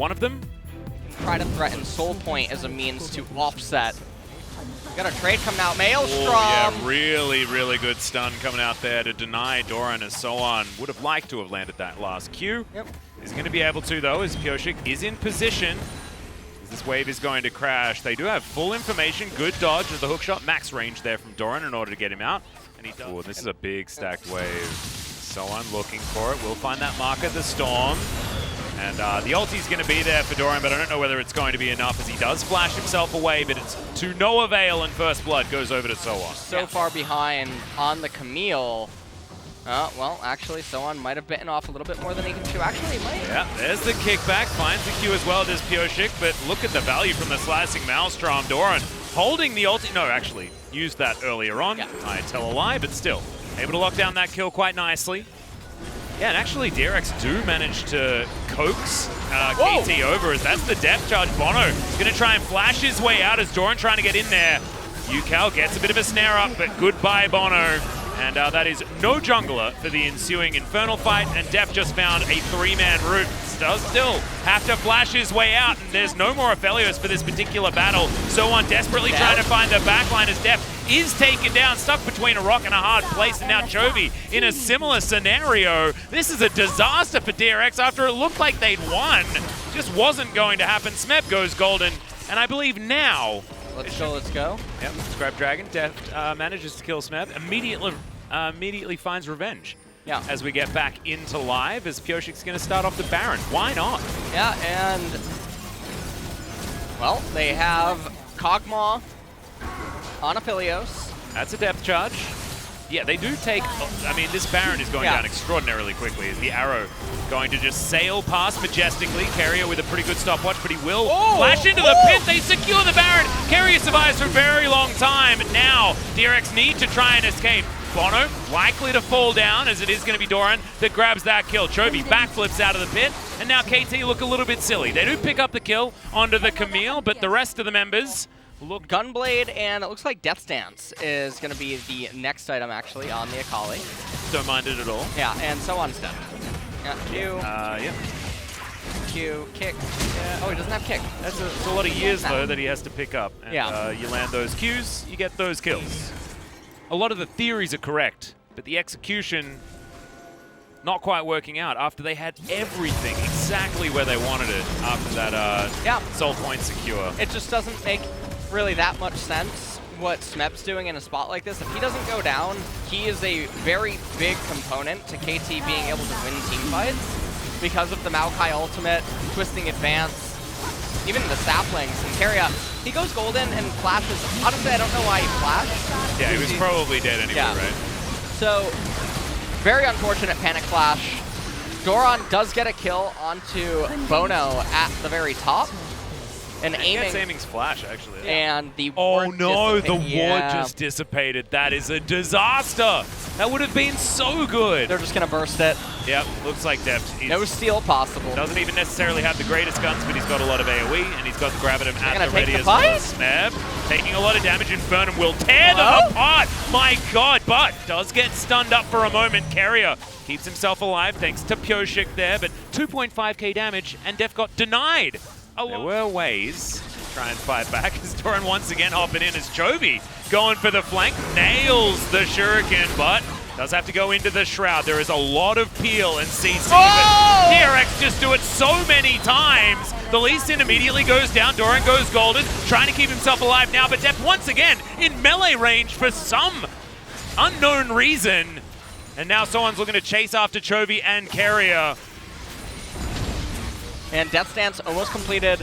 one of them. Try to threaten Soul Point as a means to offset. Got a trade coming out. Maelstrom! Oh, yeah, really, really good stun coming out there to deny Doran as so on. Would have liked to have landed that last Q. Yep. He's going to be able to, though, as Pyosik is in position. This wave is going to crash. They do have full information. Good dodge of the hookshot. Max range there from Doran in order to get him out. And he does. Oh, this is a big stacked wave. So on looking for it. We'll find that marker, the Storm. And the ulti's going to be there for Doran, but I don't know whether it's going to be enough as he does flash himself away, but it's to no avail, and First Blood goes over to So-On. So far behind on the Camille. Well, actually, So-On might have bitten off a little bit more than he can chew. Actually, he might. Yeah, there's the kickback. Finds the Q as well, does Pyosik, but look at the value from the slicing Maelstrom. Doran holding the ulti. No, actually, used that earlier on. Yeah. I tell a lie, but still. Able to lock down that kill quite nicely. Yeah, and actually DRX do manage to coax KT over, as that's the depth charge. Bono is going to try and flash his way out as Doran trying to get in there. Ucal gets a bit of a snare up, but goodbye Bono. And that is no jungler for the ensuing Infernal fight, and Def just found a three-man route. Does still have to flash his way out, and there's no more Aphelios for this particular battle. So-On desperately trying to find the backline as Def is taken down, stuck between a rock and a hard place, and now Chovy in a similar scenario. This is a disaster for DRX after it looked like they'd won. Just wasn't going to happen. Smeb goes golden, and I believe now... Let's go. Yep, Scrap Dragon. Deft manages to kill Smeb. Immediately finds revenge. Yeah. As we get back into live, as Pyosik's going to start off the Baron. Why not? Yeah, and... Well, they have Kog'Maw on Aphelios. That's a depth charge. Yeah, they do take... I mean, this Baron is going down extraordinarily quickly. Is the arrow going to just sail past majestically? Carrier with a pretty good stopwatch, but he will flash into the pit. They secure the Baron. Carrier survives for a very long time. Now, DRX need to try and escape. Bono likely to fall down, as it is going to be Doran that grabs that kill. Chovy backflips out of the pit, and now KT look a little bit silly. They do pick up the kill onto the Camille, but the rest of the members look... Gunblade, and it looks like Death Stance is going to be the next item, actually, on the Akali. Don't mind it at all. Yeah, and So-On's dead. Yeah, Q. Q, kick. Yeah. Oh, he doesn't have kick. That's a lot of years, though, that he has to pick up. And, you land those Qs, you get those kills. A lot of the theories are correct, but the execution not quite working out after they had everything exactly where they wanted it after that Soul Point secure. It just doesn't make really that much sense what Smeb's doing in a spot like this. If he doesn't go down, he is a very big component to KT being able to win team fights because of the Maokai ultimate, twisting advance, even the saplings and Carrier. He goes golden and flashes. Honestly, I don't know why he flashed. Yeah, he was probably dead anyway, right? So, very unfortunate panic flash. Doran does get a kill onto Bono at the very top. And aiming's flash, actually. And the ward the ward just dissipated. That is a disaster. That would have been so good. They're just going to burst it. Yep, looks like Deft. No steal possible. Doesn't even necessarily have the greatest guns, but he's got a lot of AoE, and he's got the Gravitum at the ready as well. Smeb taking a lot of damage. Infernum will tear them apart. My God, but does get stunned up for a moment. Carrier keeps himself alive thanks to Pyosik there, but 2.5k damage, and Deft got denied. There were ways to try and fight back as Doran once again hopping in as Chovy going for the flank. Nails the Shuriken, but does have to go into the Shroud. There is a lot of peel and CC, but DRX just do it so many times. The Lee Sin immediately goes down. Doran goes golden, trying to keep himself alive now, but Def once again in melee range for some unknown reason. And now someone's looking to chase after Chovy and Carrier. And Death Stance almost completed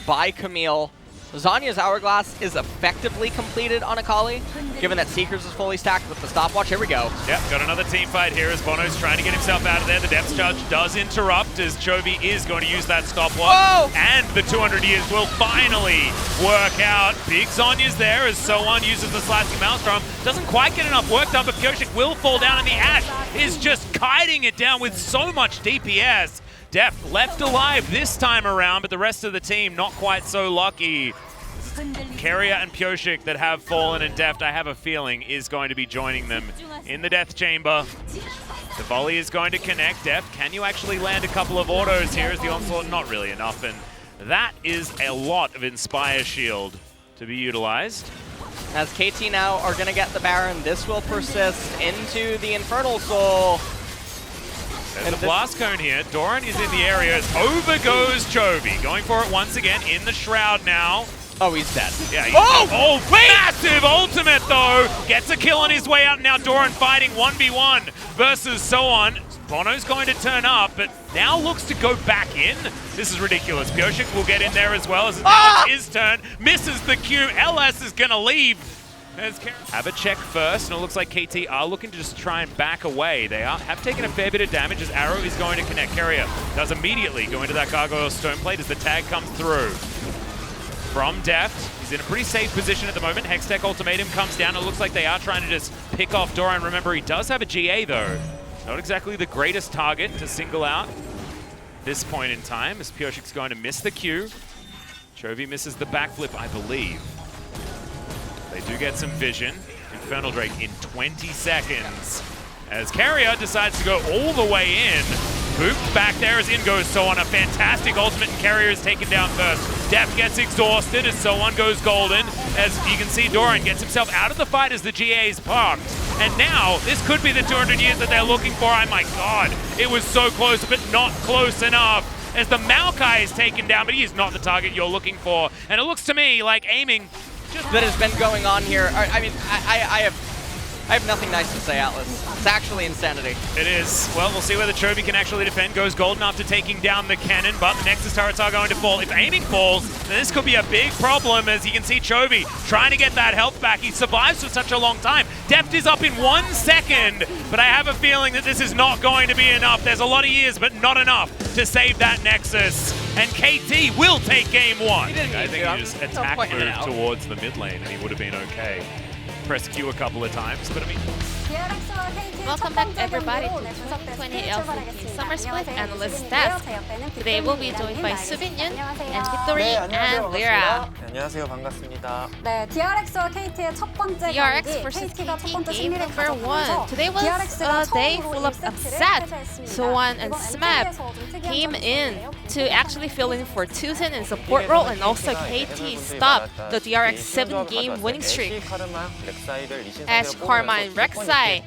by Camille. Zanya's Hourglass is effectively completed on Akali, given that Seekers is fully stacked with the stopwatch. Here we go. Yep, got another team fight here as Bono's trying to get himself out of there. The depth charge does interrupt as Chovy is going to use that stopwatch. And the 200 years will finally work out. Big Zanya's there as So-On uses the slicing Maelstrom. Doesn't quite get enough work done, but Pyosik will fall down, and the Ashe is just kiting it down with so much DPS. Deft left alive this time around, but the rest of the team not quite so lucky. Carrier and Pyosik that have fallen, and Deft, I have a feeling, is going to be joining them in the Death Chamber. The volley is going to connect. Deft, can you actually land a couple of autos here as the onslaught? Not really enough, and that is a lot of Inspire Shield to be utilized. As KT now are going to get the Baron, this will persist into the Infernal Soul. There's the blast cone here. Doran is in the area. Over goes Chovy. Going for it once again in the Shroud now. Oh, he's dead. Yeah, massive ultimate though! Gets a kill on his way out. Now Doran fighting 1v1 versus Soan. Bono's going to turn up, but now looks to go back in. This is ridiculous. Pioshik will get in there as well as now it's his turn. Misses the Q. LS is going to leave. Have a check first, and it looks like KT are looking to just try and back away. They have taken a fair bit of damage as Arrow is going to connect. Carrier does immediately go into that Gargoyle Stone Plate as the tag comes through. From Deft, he's in a pretty safe position at the moment. Hextech Ultimatum comes down. It looks like they are trying to just pick off Doran. Remember, he does have a GA though. Not exactly the greatest target to single out this point in time, as Pioshik's going to miss the Q. Chovy misses the backflip, I believe. They do get some vision. Infernal Drake in 20 seconds. As Carrier decides to go all the way in. Booped back there as in goes Soan. A fantastic ultimate, and Carrier is taken down first. Deft gets exhausted as Soan goes golden. As you can see, Doran gets himself out of the fight as the GA is parked. And now, this could be the 200 years that they're looking for. Oh my god, it was so close, but not close enough. As the Maokai is taken down, but he is not the target you're looking for. And it looks to me like aiming that has been going on here. I mean, I have nothing nice to say, Atlas. It's actually insanity. It is. Well, we'll see whether Chovy can actually defend. Goes golden after taking down the cannon, but the Nexus turrets are going to fall. If aiming falls, then this could be a big problem, as you can see Chovy trying to get that health back. He survives for such a long time. Deft is up in 1 second, but I have a feeling that this is not going to be enough. There's a lot of years, but not enough to save that Nexus. And KT will take game 1. I think he just attack moved towards the mid lane, and he would have been okay. Press Q a couple of times, but I mean... Welcome back everybody to 2020 LCK Summer Split Analyst Desk. Today we'll be joined by Subin Yun and Victory and Lyra. 안녕하세요, 반갑습니다. 네, DRX와 KT의 첫 번째 DRX versus KT game number 1. Today was a day full of upset. Soan and Smap came in to actually fill in for Tusen in support role, and also KT stopped the DRX 7-game winning streak. As Karma and Rek'Sai,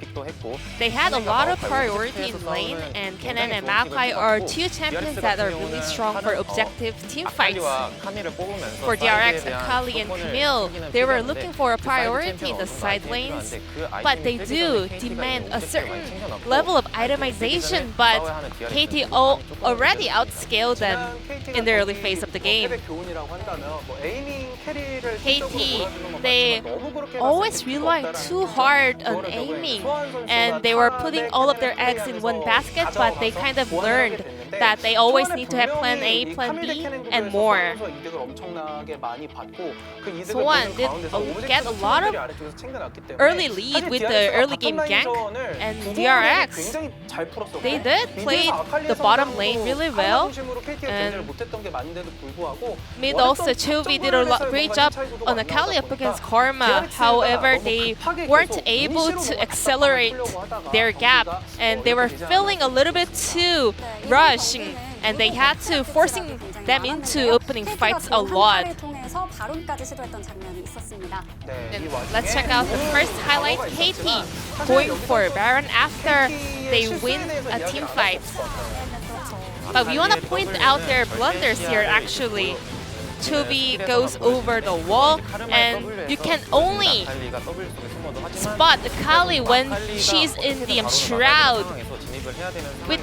they had a lot of priority in lane, and Kennen and Maokai are two champions that are really strong for objective team fights. For DRX, Akali and Camille, they were looking for a priority in the side lanes, but they do demand a certain level of itemization, but KT already outscaled them in the early phase of the game. KT, they always rely too hard on aiming, and they were putting all of their eggs in one basket, but they kind of learned that they always need to have plan A, plan B, and more. Soan did get a lot of early lead with the early game gank, and DRX, they did play the bottom lane really well, and mid also Chovy did a great job on Akali up against Karma. However, they weren't able to accelerate their gap, and they were feeling a little bit too rushing, and they had to forcing them into opening fights a lot. And let's check out the first highlight. KT going for Baron after they win a team fight. But we want to point out their blunders here actually. Chovy goes over the wall, and you can only spot Akali when she's in the Shroud with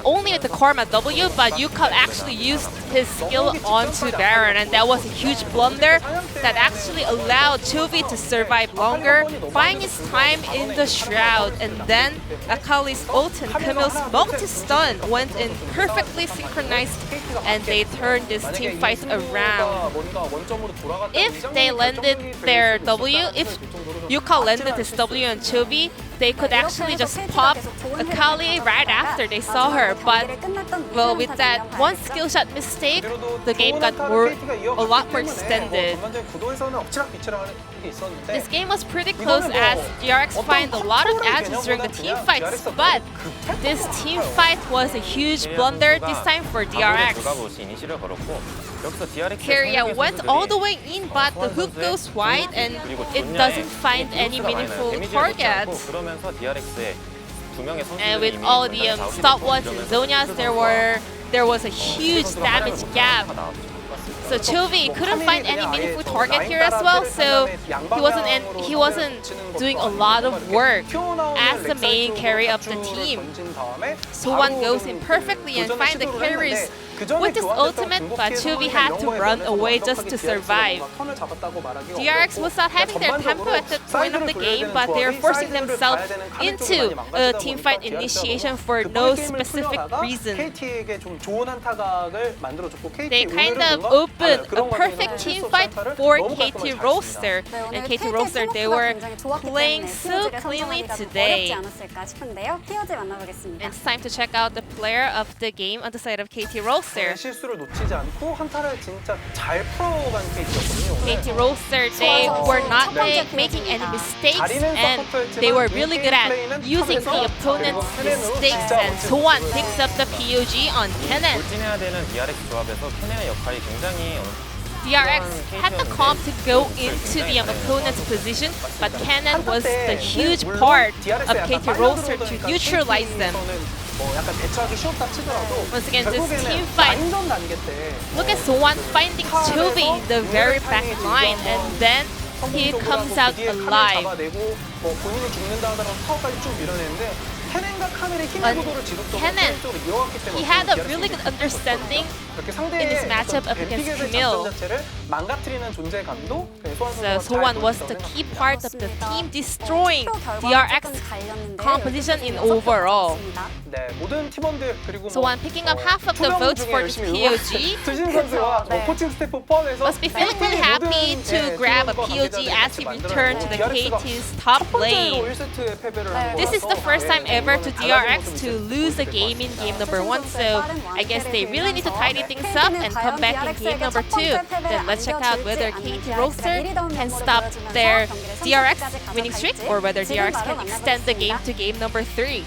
only with the Karma W, but Yuka actually used his skill onto Baron, and that was a huge blunder that actually allowed Chovy to survive longer, buying his time in the Shroud, and then Akali's ult and Camille's multi-stun went in perfectly synchronized, and they turned this team fight around. If they landed their W, if Yuka landed his W on Chovy, they could actually just pop Akali right after they saw her, but well, with that one skill shot mistake, the game got a lot more extended. This game was pretty close as DRX find a lot of edges during the team fights, but this team fight was a huge blunder this time for DRX. Keria went all the way in, but the hook goes wide and it doesn't find any meaningful targets. And with all the stopwatch and Zonias, there was a huge damage gap. So Chovy couldn't find any meaningful target here as well, so he wasn't doing a lot of work as the main carry of the team. So1 goes in perfectly and finds the carries with his ultimate, but Chovy had to run away just to survive. DRX was not having their tempo at that point of the game, but they were forcing themselves into a teamfight initiation for no specific reason. They kind of opened a perfect teamfight for KT Roaster, and KT Roaster, they were playing so cleanly today. It's time to check out the player of the game on the side of KT Roaster. 실수를 놓치지 않고 한타를 진짜 잘 풀어간 케이스였거든요. KT Roaster, they were not making any mistakes, and they were really good at using the opponent's mistakes. And So1 picks up the POG on Kennen. 돌진해야 되는 DRX 조합에서 케넨의 역할이 굉장히 DRX had the comp to go into the opponent's position, but Kennen was the huge part of KT Roaster to neutralize them. Once again, this team fight. Look at So1 finding Chovy in the very back line, and then he comes out alive. Kennen, he had a really good understanding in this matchup up against Camille. So So1 was the key part of the team, destroying DRX composition in overall. So1 picking up half of the votes for this POG. Must be feeling really happy to grab a POG as he returned to the KT's top lane. This is the first time ever to DRX to lose a game in game number 1, so I guess they really need to tidy things up and come back in game number 2. Then let's check out whether KT Roaster can stop their DRX winning streak or whether DRX can extend the game to game number 3.